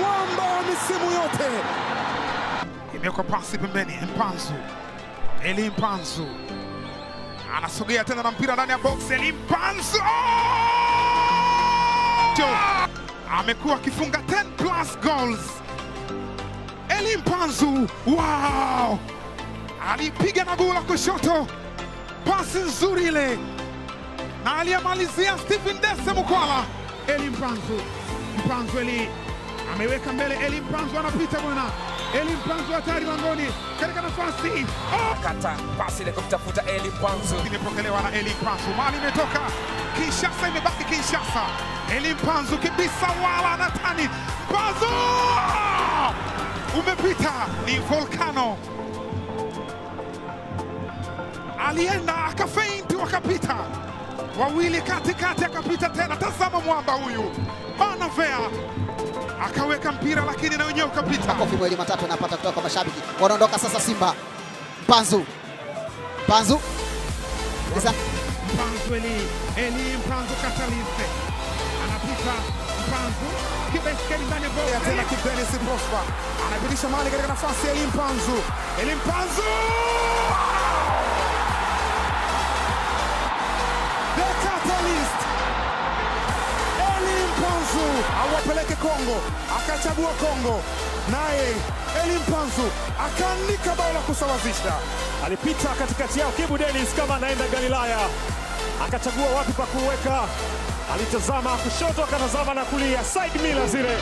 mwamba wa misimu yote. Imewekwa pasi pembeni. Mpanzu, Eli Mpanzu anasogea tena na mpira ndani ya box. Eli Mpanzu amekuwa akifunga 10+ goals. Eli Mpanzu, wow, alipiga na guu la kushoto, pasi nzuri ile, na aliyemalizia Stephen Dese Mukwala. Eli Mpanzu, Eli ameweka mbele. Eli Mpanzu anapita bwana. Eli Mpanzu hatari langoni katika nafasi. Kata pasi ile kumtafuta Eli Mpanzu. Imepokelewa na Eli Mpanzu. Mali imetoka Kinshasa, imebaki Kinshasa. Eli Mpanzu kibisa wala na tani. Mpanzu umepita, ni volcano. Alienda akafeinti, wakapita wawili katikati, akapita tena. Tazama mwamba huyu Banavea akaweka mpira, lakini na wenyewe ukapita. Makofi mwili matatu anapata kutoka kwa mashabiki. Wanaondoka sasa Simba. Mpanzu, Eli Mpanzu Catalyst anapita. Mpanzu kibeskeli ndani ya box. Tena Kipenesi Prosper anapitisha mali katika nafasi ya Eli Mpanzu. The Catalyst. Eli Mpanzu Awapeleke Kongo, akachagua Kongo, naye Eli Mpanzu akaandika bao la kusawazisha. Alipita katikati yao Kibu Dennis kama anaenda Galilaya, akachagua wapi pa kuweka. Alitazama kushoto, akatazama na kulia, side mila zile.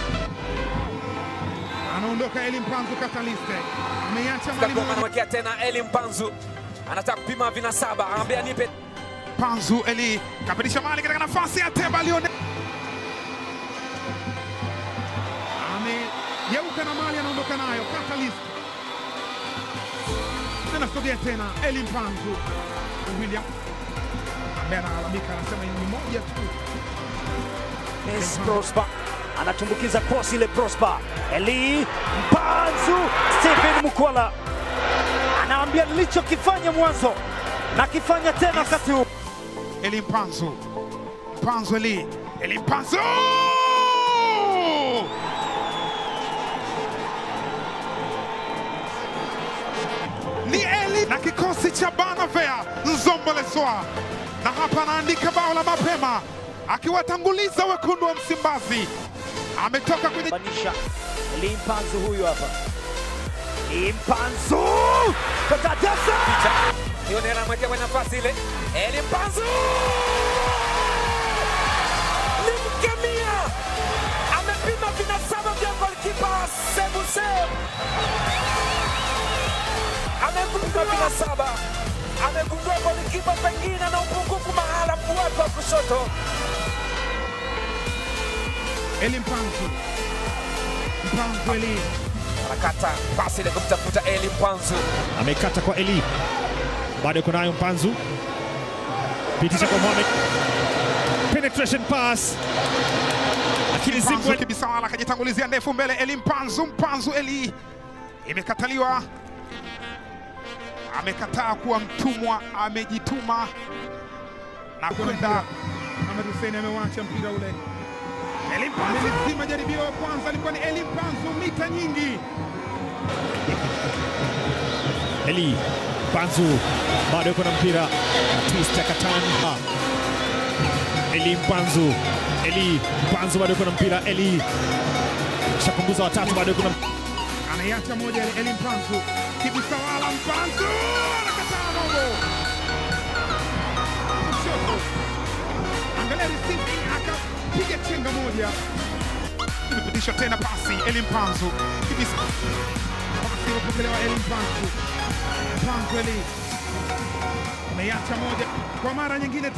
Anaondoka Eli Mpanzu Catalyst. Ameacha mali. Anamwekea tena Eli Mpanzu, anataka kupima vinasaba, anambia nipe. Mpanzu Eli kapitisha mali katika nafasi ya Temba Lione. Amegeuka na mali, anaondoka nayo Catalyst. Anasogea tena Eli Mpanzu. William ambaye analalamika, anasema ni moja tu. Prosper anatumbukiza cross ile. Prosper, Eli Mpanzu, Stephen Mukwala anaambia nilichokifanya mwanzo na kifanya tena wakati huu. Eli Mpanzu, Eli Mpanzu ni Eli na kikosi cha Banavea Nzomboleswa, na hapa anaandika bao la mapema akiwatanguliza wekundu wa Msimbazi. Ametoka kwenye banisha. Eli Mpanzu huyu hapa. Eli Mpanzu katadasa. Hiyo ndio anamwekea kwenye nafasi ile. Eli Mpanzu limkemia, amepima vinasaba vya golikipa Sebuse. Amegundua vinasaba, amegundua golikipa pengine na upungufu mahala mguuni wa kushoto. Eli Mpanzu, Eli anakata pasi ile kumtafuta Eli Mpanzu. Amekata kwa Eli, bado yuko nayo Mpanzu, pitisha kwa Mohamed, penetration pass, lakini Zimbwe kibisawala akajitangulizia ndefu mbele. Eli Mpanzu Eli imekataliwa. Amekataa kuwa mtumwa, amejituma na kwenda. Ahmed Hussein amewacha mpira ule. Eli Mpanzu, majaribio ya kwanza alikuwa ni Eli Mpanzu, mita nyingi. Eli Mpanzu bado yuko na mpira, twist akatanga. Eli Mpanzu bado yuko na mpira. Eli shapunguza watatu, bado yuko na anaiacha moja. Eli Mpanzu kibisawala. Mpanzu anakataa mambo. Angalia receiving, akapiga chenga moja. Imepitisha tena pasi Eli Mpanzu kibisa. Pasi ilipokelewa Eli Mpanzu. Eli ameiacha moja kwa mara nyingine.